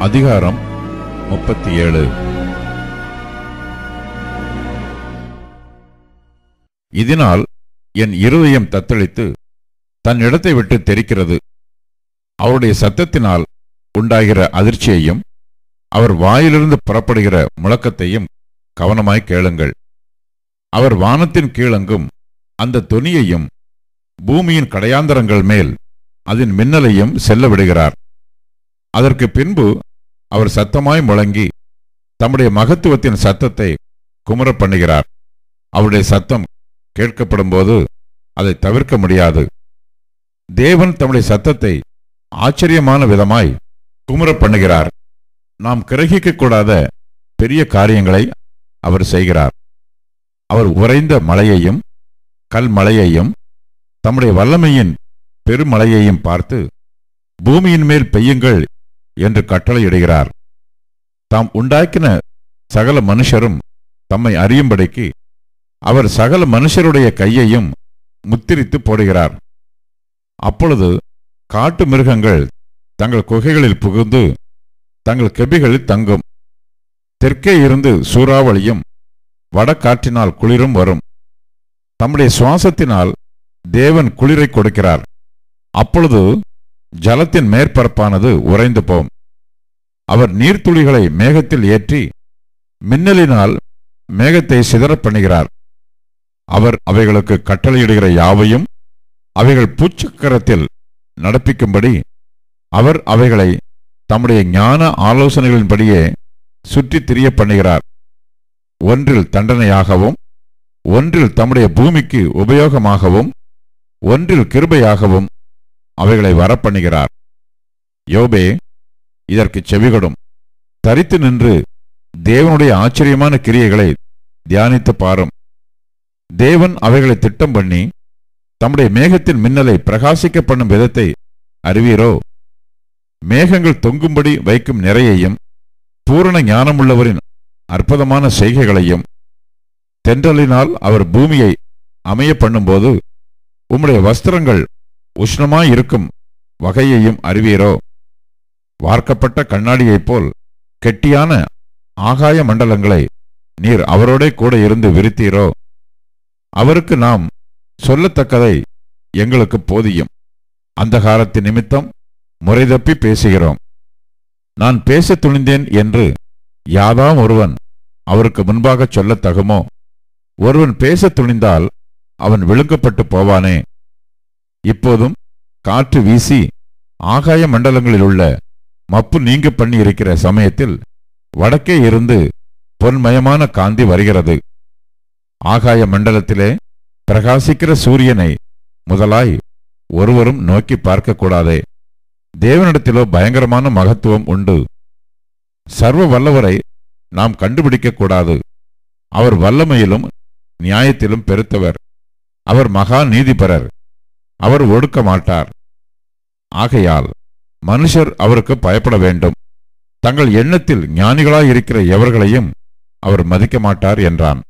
அதிகாரம் 37. இதனால் என் இருதயம் தத்தளித்து தன் இடத்தை விட்டு தெரிக்கிறது. அவருடைய சத்தத்தினால் உண்டாகிற அதிர்ச்சியையும் அவர் வாயிலிருந்து புறப்படுகிற முழக்கத்தையும் கவனமாய் கேளுங்கள். அவர் வானத்தின் கீழங்கும் அந்த தொனியையும் பூமியின் கடையாந்தரங்கள் மேல் அதன் மின்னலையும் செல்ல விடுகிறார். அதற்கு பின்பு அவர் சத்தமாய் முழங்கி தம்முடைய மகத்துவத்தின் சத்தத்தை குமுற பண்ணுகிறார். அவருடைய சத்தம் கேட்கப்படும் போது அதை தவிர்க்க முடியாது. தேவன் தம்முடைய சத்தத்தை ஆச்சரியமான விதமாய் குமுற பண்ணுகிறார். நாம் கிரகிக்கக்கூடாத பெரிய காரியங்களை அவர் செய்கிறார். அவர் உறைந்த மழையையும் கல்மழையையும் தம்முடைய வல்லமையின் பெருமழையையும் பார்த்து பூமியின் மேல் பெய்யுங்கள் என்று கட்டளையிடுகிறார். தாம் உண்டாக்கின சகல மனுஷரும் தம்மை அறியும்படிக்கு அவர் சகல மனுஷருடைய கையையும் முத்திரித்து போடுகிறார். அப்பொழுது காட்டு மிருகங்கள் தங்கள் குகைகளில் புகுந்து தங்கள் கெபிகளில் தங்கும். தெற்கே இருந்து சூறாவளியும் வடகாற்றினால் குளிரும் வரும். தம்முடைய சுவாசத்தினால் தேவன் குளிரை கொடுக்கிறார். அப்பொழுது ஜலத்தின் மேற்பரப்பானது உறைந்து போம். அவர் நீர்த்துளிகளை மேகத்தில் ஏற்றி மின்னலினால் மேகத்தை சிதறப் பண்ணுகிறார். அவர் அவைகளுக்கு கட்டளையிடுகிற யாவையும் அவைகள் பூச்சக்கரத்தில் நடப்பிக்கும்படி அவர் அவைகளை தம்முடைய ஞான ஆலோசனைகளின்படியே சுற்றித் திரிய பண்ணுகிறார். ஒன்றில் தண்டனையாகவும் ஒன்றில் தம்முடைய பூமிக்கு உபயோகமாகவும் ஒன்றில் கிருபையாகவும் அவைகளை வரப்பண்ணுகிறார். யோபே, இதற்கு செவிகொடும். தரித்து நின்று தேவனுடைய ஆச்சரியமான கிரியைகளை தியானித்து பாரும். தேவன் அவைகளை திட்டம் பண்ணி தம்முடைய மேகத்தின் மின்னலை பிரகாசிக்க பண்ணும் விதத்தை அறிவீரோ? மேகங்கள் தொங்கும்படி வைக்கும் நிறையையும் பூரண ஞானமுள்ளவரின் அற்புதமான செய்கைகளையும் தென்றலினால் அவர் பூமியை அமைய பண்ணும்போது உம்முடைய வஸ்திரங்கள் உஷ்ணமாயிருக்கும் வகையையும் அறிவீரோ? வார்க்கப்பட்ட கண்ணாடியைப் போல் கெட்டியான ஆகாய மண்டலங்களை நீர் அவரோடே கூட இருந்து விரித்தீரோ? அவருக்கு நாம் சொல்லத்தக்கதை எங்களுக்கு போதியும். அந்தகாரத்தின் நிமித்தம் முறைதப்பி பேசுகிறோம். நான் பேச துணிந்தேன் என்று யாதாம் ஒருவன் அவருக்கு முன்பாக சொல்லத் தகுமோ? ஒருவன் பேச துணிந்தால் அவன் விழுங்கப்பட்டு போவானே. இப்போதும் காற்று வீசி ஆகாய மண்டலங்களில் உள்ள மப்பு நீங்க பண்ணி இருக்கிற சமயத்தில் வடக்கே இருந்து பொன்மயமான காந்தி வருகிறது. ஆகாய மண்டலத்திலே பிரகாசிக்கிற சூரியனை முதலாய் ஒருவரும் நோக்கி பார்க்கக்கூடாதே. தேவனிடத்திலோ பயங்கரமான மகத்துவம் உண்டு. சர்வ வல்லவரை நாம் கண்டுபிடிக்கக்கூடாது. அவர் வல்லமையிலும் நியாயத்திலும் பெருத்தவர். அவர் மகா நீதிபரர். அவர் ஒடுக்க மாட்டார். ஆகையால் மனுஷர் அவருக்கு பயப்பட வேண்டும். தங்கள் எண்ணத்தில் ஞானிகளாயிருக்கிற எவர்களையும் அவர் மதிக்க மாட்டார் என்றான்.